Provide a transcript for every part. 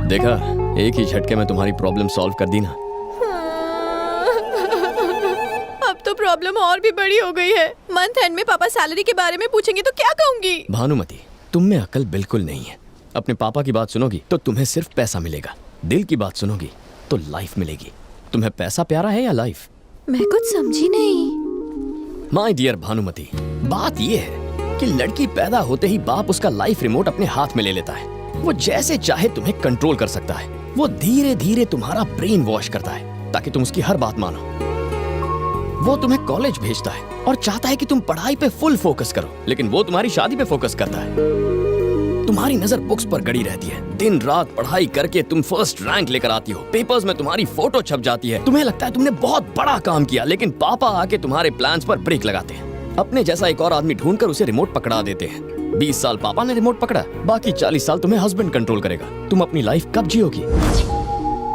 देखा, एक ही झटके में तुम्हारी प्रॉब्लम सॉल्व कर दी ना। अब तो प्रॉब्लम और भी बड़ी हो गई है। मंथ एंड में पापा सैलरी के बारे में पूछेंगे तो क्या कहूंगी? भानुमति, तुम में अकल बिल्कुल नहीं है। अपने पापा की बात सुनोगी तो तुम्हें सिर्फ पैसा मिलेगा, दिल की बात सुनोगी तो लाइफ मिलेगी। तुम्हें पैसा प्यारा है या लाइफ? मैं कुछ समझी नहीं। माय डियर भानुमति, बात ये है कि लड़की पैदा होते ही बाप उसका लाइफ रिमोट अपने हाथ में ले लेता है। वो जैसे चाहे तुम्हें कंट्रोल कर सकता है। वो धीरे धीरे तुम्हारा ब्रेन वॉश करता है ताकि तुम उसकी हर बात मानो। वो तुम्हें कॉलेज भेजता है और चाहता है कि तुम पढ़ाई पे फुल फोकस करो, लेकिन वो तुम्हारी शादी पे फोकस करता है। तुम्हारी नजर बुक्स पर गड़ी रहती है। दिन रात पढ़ाई करके तुम फर्स्ट रैंक लेकर आती हो, पेपर्स में तुम्हारी फोटो छप जाती है। तुम्हें लगता है तुमने बहुत बड़ा काम किया, लेकिन पापा आके तुम्हारे प्लान्स पर ब्रेक लगाते हैं। अपने जैसा एक और आदमी ढूंढकर उसे रिमोट पकड़ा देते हैं। 20 साल पापा ने रिमोट पकड़ा, बाकी 40 साल तुम्हें हस्बैंड कंट्रोल करेगा। तुम अपनी लाइफ कब जियोगी?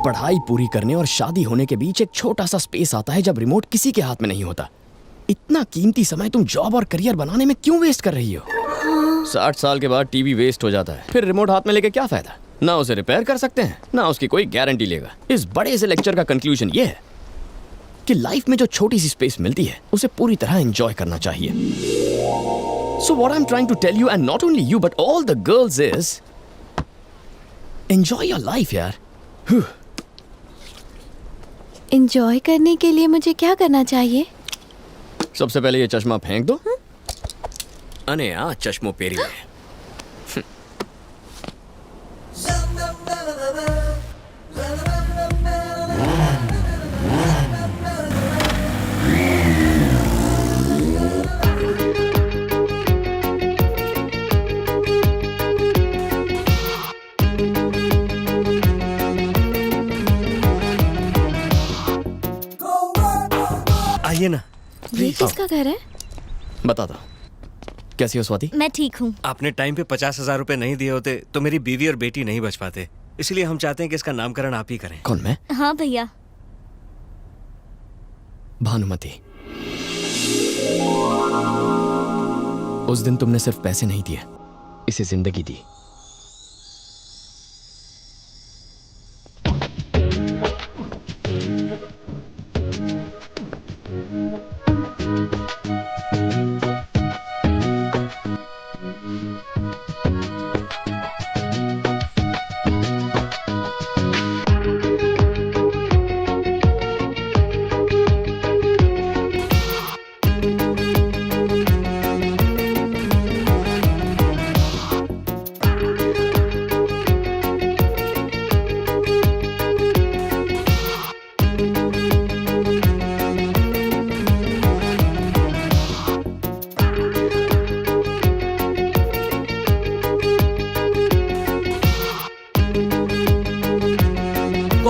पढ़ाई पूरी करने और शादी होने के बीच एक छोटा सा स्पेस आता है जब रिमोट किसी के हाथ में नहीं होता। इतना कीमती समय तुम जॉब और करियर बनाने में क्यों वेस्ट कर रही हो? 60 साल के बाद टीवी वेस्ट हो जाता है, फिर रिमोट हाथ में लेके क्या फायदा? ना उसे रिपेयर कर सकते हैं, ना उसकी कोई गारंटी लेगा। इस बड़े से लेक्चर का कंक्लूजन ये है कि लाइफ में जो छोटी सी स्पेस मिलती है उसे पूरी तरह एंजॉय करना चाहिए। So what I'm trying to tell you, and not only you but all the girls, is enjoy your life यार। एंजॉय करने के लिए मुझे क्या करना चाहिए? सबसे पहले ये चश्मा फेंक दो। अने आ चश्मो पेरी है। आइए ना। ये किसका घर है? बता दो, कैसी हो स्वाति? मैं ठीक हूँ। आपने टाइम पे 50,000 रुपए नहीं दिए होते तो मेरी बीवी और बेटी नहीं बच पाते, इसलिए हम चाहते हैं कि इसका नामकरण आप ही करें। कौन, मैं? हाँ भैया। भानुमति, उस दिन तुमने सिर्फ पैसे नहीं दिए, इसे जिंदगी दी।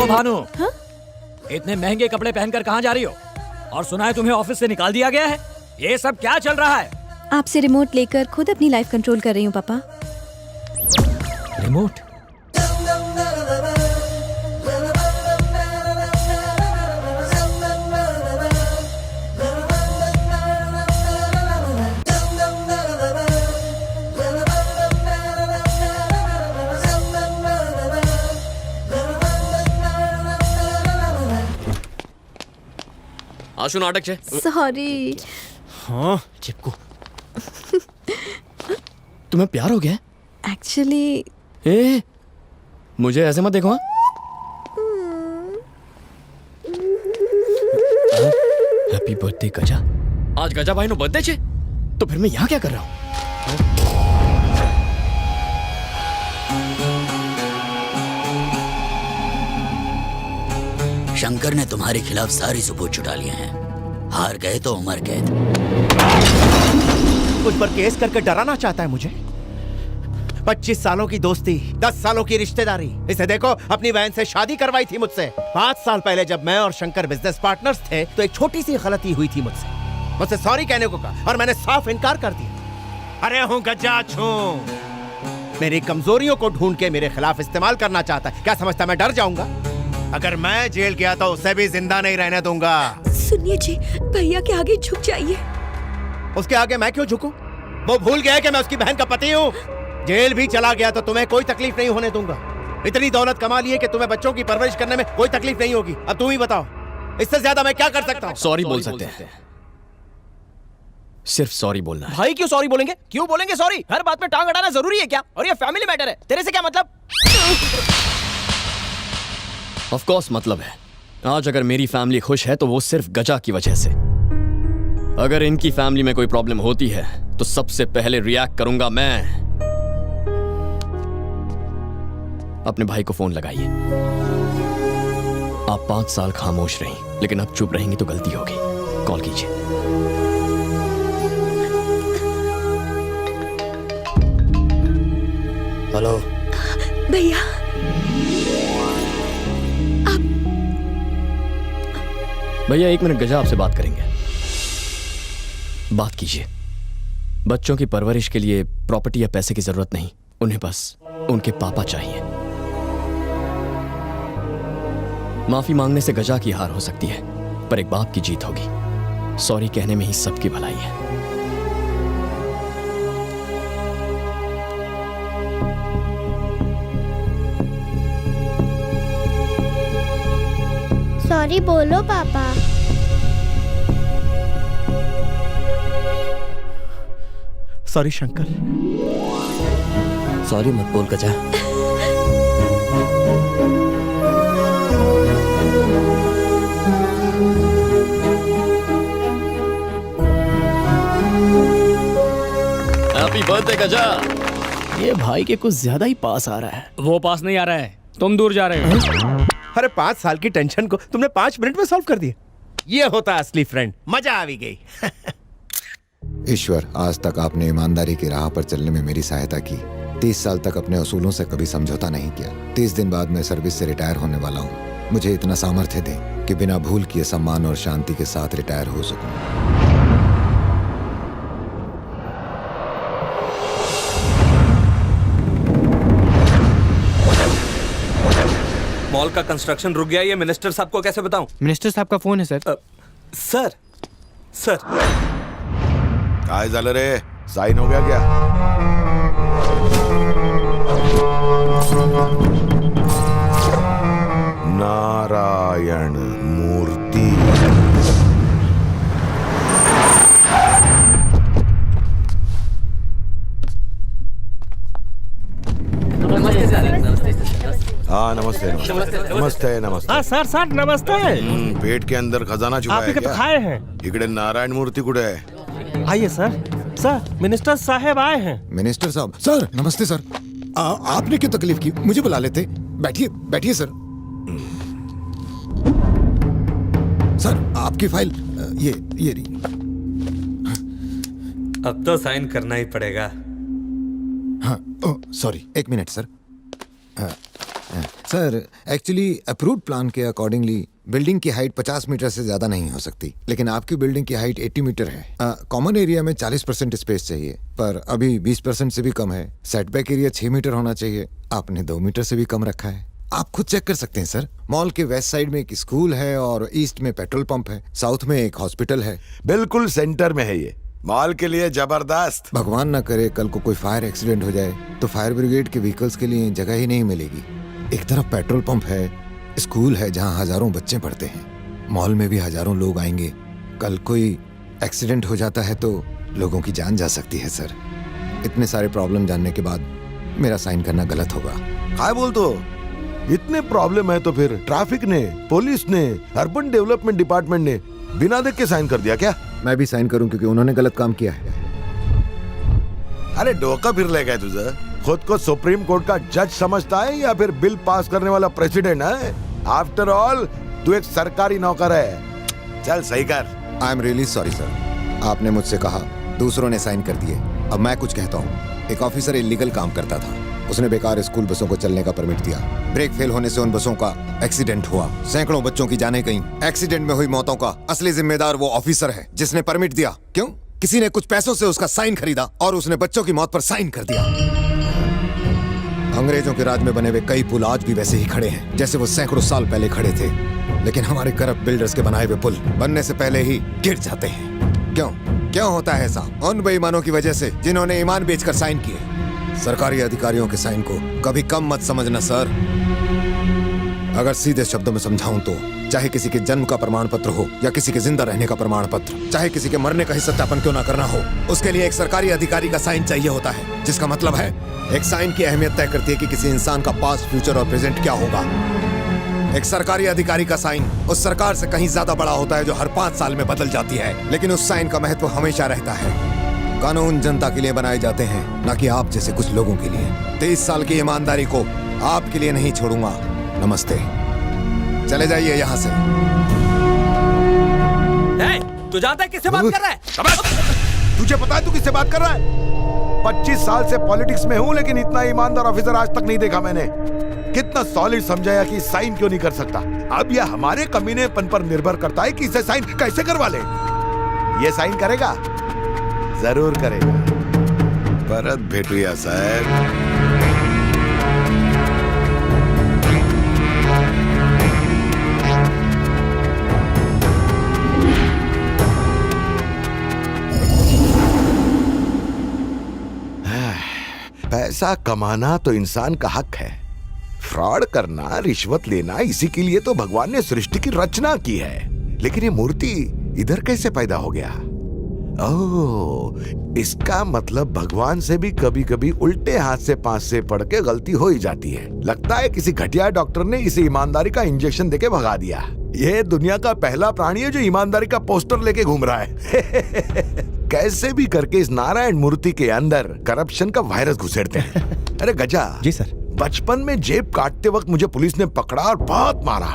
भानु, इतने महंगे कपड़े पहनकर कहाँ जा रही हो? और सुना है तुम्हें ऑफिस से निकाल दिया गया है। ये सब क्या चल रहा है? आपसे रिमोट लेकर खुद अपनी लाइफ कंट्रोल कर रही हूँ पापा। रिमोट? आशु नाटक छे। सॉरी। हाँ, चिपको। तुम्हें प्यार हो गया? एक्चुअली ए, मुझे ऐसे मत देखो। हैप्पी बर्थडे गजा। आज गजा भाई नो बर्थडे छे, तो फिर मैं यहाँ क्या कर रहा हूँ? शंकर ने तुम्हारे खिलाफ सारी सबूत जुटा लिए हैं। हार गए तो उम्र कैद। मुझ पर केस करके डराना चाहता है मुझे। 25 सालों की दोस्ती, 10 सालों की रिश्तेदारी। इसे देखो, अपनी बहन से शादी करवाई थी मुझसे। 5 साल पहले जब मैं और शंकर बिजनेस पार्टनर्स थे तो एक छोटी सी गलती हुई थी मुझसे सॉरी कहने को कहा और मैंने साफ इनकार कर दिया। अरे हूँ गज्जाच हूँ। मेरी कमजोरियों को ढूंढ के मेरे खिलाफ इस्तेमाल करना चाहता है। क्या समझता मैं डर जाऊंगा? अगर मैं जेल गया तो उसे भी जिंदा नहीं रहने दूंगा। सुनिए जी, भैया के आगे झुक जाइए। उसके आगे मैं क्यों झुकूं? वो भूल गया कि मैं उसकी बहन का पति हूँ। जेल भी चला गया तो तुम्हें कोई तकलीफ नहीं होने दूंगा। इतनी दौलत कमा ली है कि तुम्हें बच्चों की परवरिश करने में कोई तकलीफ नहीं होगी। अब तुम ही बताओ, इससे ज्यादा मैं क्या कर सकता हूँ? सॉरी बोल सकते हैं, सिर्फ सॉरी बोलना है। भाई क्यों सॉरी बोलेंगे? क्यों बोलेंगे सॉरी? हर बात में टांग अड़ाना जरूरी है क्या? और ये फैमिली मैटर है, तेरे से क्या मतलब? ऑफ कोर्स मतलब है। आज अगर मेरी फैमिली खुश है तो वो सिर्फ गजा की वजह से। अगर इनकी फैमिली में कोई प्रॉब्लम होती है तो सबसे पहले रिएक्ट करूंगा मैं। अपने भाई को फोन लगाइए। आप 5 साल खामोश रहीं, लेकिन अब चुप रहेंगी तो गलती होगी। कॉल कीजिए। हेलो भैया भैया 1 मिनट, गजा आपसे बात करेंगे। बात कीजिए। बच्चों की परवरिश के लिए प्रॉपर्टी या पैसे की जरूरत नहीं, उन्हें बस उनके पापा चाहिए। माफी मांगने से गजा की हार हो सकती है, पर एक बाप की जीत होगी। सॉरी कहने में ही सबकी भलाई है। सॉरी बोलो पापा। सॉरी शंकर। सॉरी मत बोल गजा। हैप्पी बर्थडे गजा। ये भाई के कुछ ज्यादा ही पास आ रहा है। वो पास नहीं आ रहा है, तुम दूर जा रहे हो। अरे 5 साल की टेंशन को तुमने 5 मिनट में सॉल्व कर दिया। ये होता असली फ्रेंड। मजा आ भी गई। ईश्वर, आज तक आपने ईमानदारी की राह पर चलने में मेरी सहायता की। 30 साल तक अपने असूलों से कभी समझौता नहीं किया। 30 दिन बाद मैं सर्विस से रिटायर होने वाला हूँ। मुझे इतना सामर्थ्य दे कि बिना भूल किए सम्मान और शांति के साथ रिटायर हो सकूं। मॉल का कंस्ट्रक्शन रुक गया, ये मिनिस्टर साहब को कैसे बताऊं? मिनिस्टर साहब का फोन है सर। सर काय झालं रे? साइन हो गया क्या? नारायण मूर्ति। हाँ नमस्ते नमस्ते। हाँ सर नमस्ते। पेट के अंदर खजाना छुपा है क्या? खाए हैं। इकडे नारायण मूर्ति कुठे आहे? आइए सर। मिनिस्टर साहब आए हैं। मिनिस्टर साहब, सर नमस्ते सर। आपने क्यों तकलीफ की? मुझे बुला लेते। बैठिए बैठिए सर। सर आपकी फाइल ये रही। अब तो साइन करना ही पड़ेगा। हाँ sorry, 1 minute sir. Sir actually approved plan के अकॉर्डिंगली बिल्डिंग की हाइट 50 मीटर से ज्यादा नहीं हो सकती, लेकिन आपकी बिल्डिंग की हाइट 80 मीटर है। कॉमन एरिया में 40% स्पेस चाहिए, पर अभी 20% से भी कम है। सेटबैक एरिया 6 मीटर होना चाहिए, आपने 2 मीटर से भी कम रखा है। आप खुद चेक कर सकते हैं सर। मॉल के वेस्ट साइड में एक स्कूल है और ईस्ट में पेट्रोल पंप है, साउथ में एक हॉस्पिटल है। बिल्कुल सेंटर में है ये, मॉल के लिए जबरदस्त। भगवान ना करे कल को कोई फायर एक्सीडेंट हो जाए तो फायर ब्रिगेड के व्हीकल्स के लिए जगह ही नहीं मिलेगी। एक तरफ पेट्रोल पंप है, स्कूल है जहां हजारों बच्चे पढ़ते हैं, मॉल में भी हजारों लोग आएंगे। कल कोई एक्सीडेंट हो जाता है तो लोगों की जान जा सकती है सर। इतने सारे प्रॉब्लम जानने के बाद मेरा साइन करना गलत होगा। काय बोलतो? इतने प्रॉब्लम है तो फिर ट्रैफिक ने, पुलिस ने, अर्बन डेवलपमेंट डिपार्टमेंट ने बिना देख के साइन कर दिया क्या? मैं भी साइन करूं क्योंकि उन्होंने गलत काम किया है। अरे डोका फिरलंय काय तुझं? खुद को सुप्रीम कोर्ट का जज समझता है या फिर बिल पास करने वाला प्रेसिडेंट है? आफ्टर ऑल तू एक सरकारी नौकर है। चल सही कर। I am really sorry sir. आपने मुझसे कहा, दूसरों ने साइन कर दिए, अब मैं कुछ कहता हूँ। एक ऑफिसर इलीगल काम करता था, उसने बेकार स्कूल बसों को चलने का परमिट दिया। ब्रेक फेल होने से उन बसों का एक्सीडेंट हुआ, सैकड़ों बच्चों की जानें गईं। एक्सीडेंट में हुई मौतों का असली जिम्मेदार वो ऑफिसर है जिसने परमिट दिया। क्यों? किसी ने कुछ पैसों से उसका साइन खरीदा और उसने बच्चों की मौत पर साइन कर दिया। अंग्रेजों के राज में बने हुए कई पुल आज भी वैसे ही खड़े हैं जैसे वो सैकड़ों साल पहले खड़े थे, लेकिन हमारे करप्ट बिल्डर्स के बनाए हुए पुल बनने से पहले ही गिर जाते हैं। क्यों होता है ऐसा? उन बेईमानों की वजह से जिन्होंने ईमान बेचकर साइन किए। सरकारी अधिकारियों के साइन को कभी कम मत समझना सर। अगर सीधे शब्दों में समझाऊं तो चाहे किसी के जन्म का प्रमाण पत्र हो या किसी के जिंदा रहने का प्रमाण पत्र, चाहे किसी के मरने का ही सत्यापन क्यों ना करना हो, उसके लिए एक सरकारी अधिकारी का साइन चाहिए होता है। जिसका मतलब है एक साइन की अहमियत तय करती है कि किसी इंसान का पास्ट, फ्यूचर और प्रेजेंट क्या होगा। एक सरकारी अधिकारी का साइन उस सरकार से कहीं ज्यादा बड़ा होता है जो हर 5 साल में बदल जाती है, लेकिन उस साइन का महत्व हमेशा रहता है। कानून जनता के लिए बनाए जाते हैं, न कि आप जैसे कुछ लोगों के लिए। 23 साल की ईमानदारी को आपके लिए नहीं छोड़ूंगा। नमस्ते, चले जाइए यहाँ से। तू जानता है किससे बात कर रहा है? तुझे पता है तू किससे बात कर रहा है? 25 साल से पॉलिटिक्स में हूँ, लेकिन इतना ईमानदार ऑफिसर आज तक नहीं देखा मैंने। कितना सॉलिड समझाया कि साइन क्यों नहीं कर सकता। अब यह हमारे कमीनेपन पर निर्भर करता है कि इसे साइन कैसे करवा ले। ये साइन करेगा, जरूर करेगा। परत भेटूया साहब। पैसा कमाना तो इंसान का हक है। फ्रॉड करना, रिश्वत लेना, इसी के लिए तो भगवान ने सृष्टि की रचना की है। लेकिन ये मूर्ति इधर कैसे पैदा हो गया? ओह, इसका मतलब भगवान से भी कभी कभी उल्टे हाथ से पांसे पड़ के गलती हो ही जाती है। लगता है किसी घटिया डॉक्टर ने इसे ईमानदारी का इंजेक्शन देके भगा दिया। ये दुनिया का पहला प्राणी है जो ईमानदारी का पोस्टर लेके घूम रहा है। कैसे भी करके इस नारायण मूर्ति के अंदर करप्शन का वायरस घुसेड़ते हैं। अरे गजा जी सर। बचपन में जेब काटते वक्त मुझे पुलिस ने पकड़ा और बहुत मारा।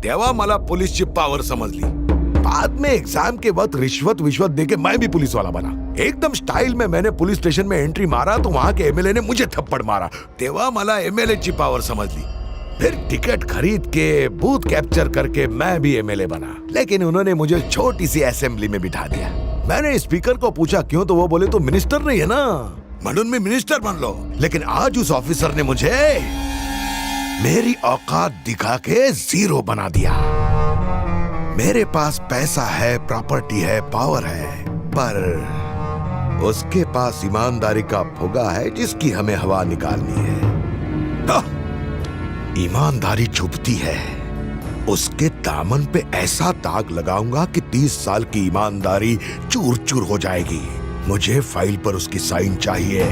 तेवा मला पुलिसची पावर समझ ली। बाद में एग्जाम के वक्त रिश्वत विश्वत देके मैं भी पुलिस वाला बना। एकदम स्टाइल में मैंने पुलिस स्टेशन में एंट्री मारा तो वहाँ के एमएलए ने मुझे थप्पड़ मारा। तेवा मला एमएलए ची पावर समझ ली। फिर टिकट खरीद के बूथ कैप्चर करके मैं भी एमएलए बना, लेकिन उन्होंने मुझे छोटी सी असेंबली में बिठा दिया। मैंने स्पीकर को पूछा क्यों, तो वो बोले तो मिनिस्टर नहीं है ना, म्हणून में मिनिस्टर बन लो। लेकिन आज उस ऑफिसर ने मुझे मेरी औकात दिखा के जीरो बना दिया। मेरे पास पैसा है, प्रॉपर्टी है, पावर है, पर उसके पास ईमानदारी का फुगा है जिसकी हमें हवा निकालनी है। ईमानदारी चुभती है, उसके दामन पे ऐसा दाग लगाऊंगा कि 30 साल की ईमानदारी चूर चूर हो जाएगी। मुझे फाइल पर उसकी साइन चाहिए।